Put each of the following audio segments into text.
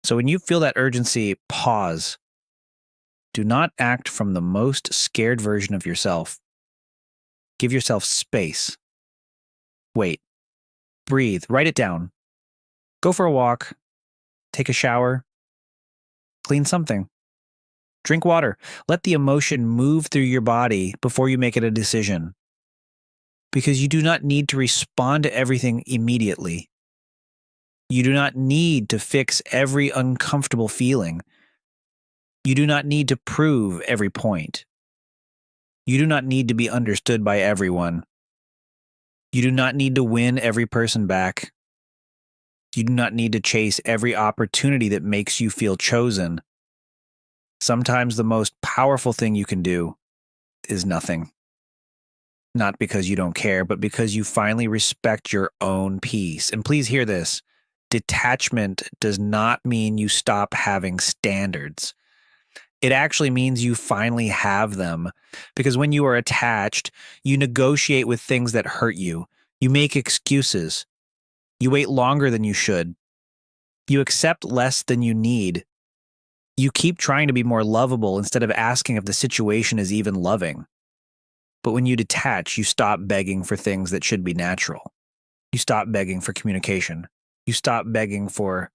So when you feel that urgency, pause. Do not act from the most scared version of yourself. Give yourself space. Wait, breathe, write it down. Go for a walk, take a shower, clean something, drink water. Let the emotion move through your body before you make it a decision. Because you do not need to respond to everything immediately. You do not need to fix every uncomfortable feeling. You do not need to prove every point. You do not need to be understood by everyone. You do not need to win every person back. You do not need to chase every opportunity that makes you feel chosen. Sometimes the most powerful thing you can do is nothing. Not because you don't care, but because you finally respect your own peace. And please hear this. Detachment does not mean you stop having standards. It actually means you finally have them. Because when you are attached, you negotiate with things that hurt you. You make excuses. You wait longer than you should. You accept less than you need. You keep trying to be more lovable instead of asking if the situation is even loving. But when you detach, you stop begging for things that should be natural. You stop begging for communication. You stop begging for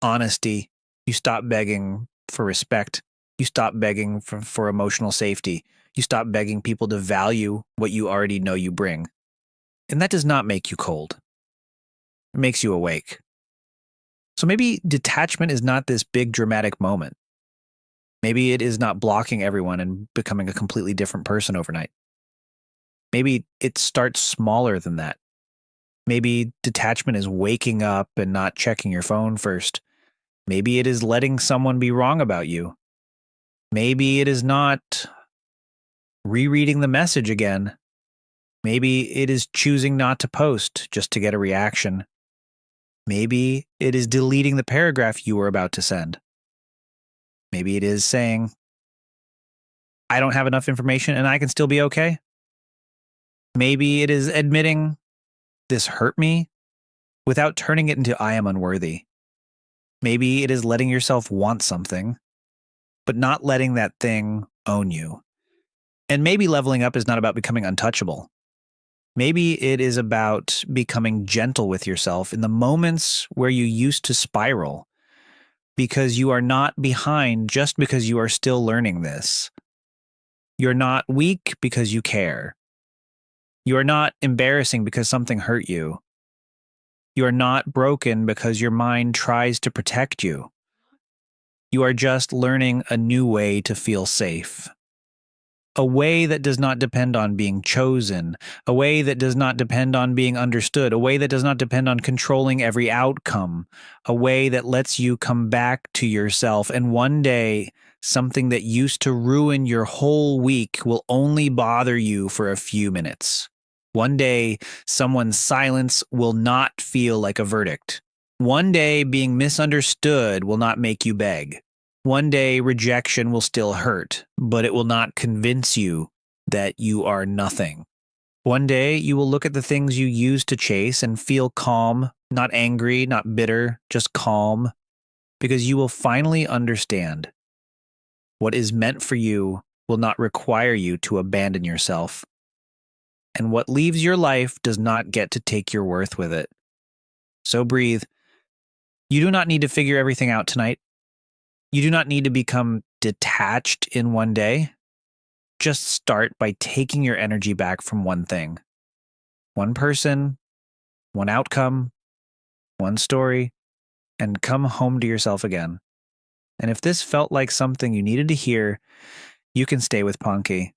honesty. You stop begging for respect. You stop begging for emotional safety. You stop begging people to value what you already know you bring. And that does not make you cold. It makes you awake. So maybe detachment is not this big dramatic moment. Maybe it is not blocking everyone and becoming a completely different person overnight. Maybe it starts smaller than that. Maybe detachment is waking up and not checking your phone first. Maybe it is letting someone be wrong about you. Maybe it is not rereading the message again. Maybe it is choosing not to post just to get a reaction. Maybe it is deleting the paragraph you were about to send. Maybe it is saying, I don't have enough information and I can still be okay. Maybe it is admitting this hurt me without turning it into I am unworthy. Maybe it is letting yourself want something, but not letting that thing own you. And maybe leveling up is not about becoming untouchable. Maybe it is about becoming gentle with yourself in the moments where you used to spiral, because you are not behind just because you are still learning this. You're not weak because you care. You are not embarrassing because something hurt you. You are not broken because your mind tries to protect you. You are just learning a new way to feel safe. A way that does not depend on being chosen, a way that does not depend on being understood, a way that does not depend on controlling every outcome, a way that lets you come back to yourself. And one day, something that used to ruin your whole week will only bother you for a few minutes. One day, someone's silence will not feel like a verdict. One day, being misunderstood will not make you beg. One day, rejection will still hurt, but it will not convince you that you are nothing. One day, you will look at the things you used to chase and feel calm, not angry, not bitter, just calm, because you will finally understand what is meant for you will not require you to abandon yourself. And what leaves your life does not get to take your worth with it. So breathe. You do not need to figure everything out tonight. You do not need to become detached in one day. Just start by taking your energy back from one thing. One person, one outcome, one story, and come home to yourself again. And if this felt like something you needed to hear, you can stay with Ponky.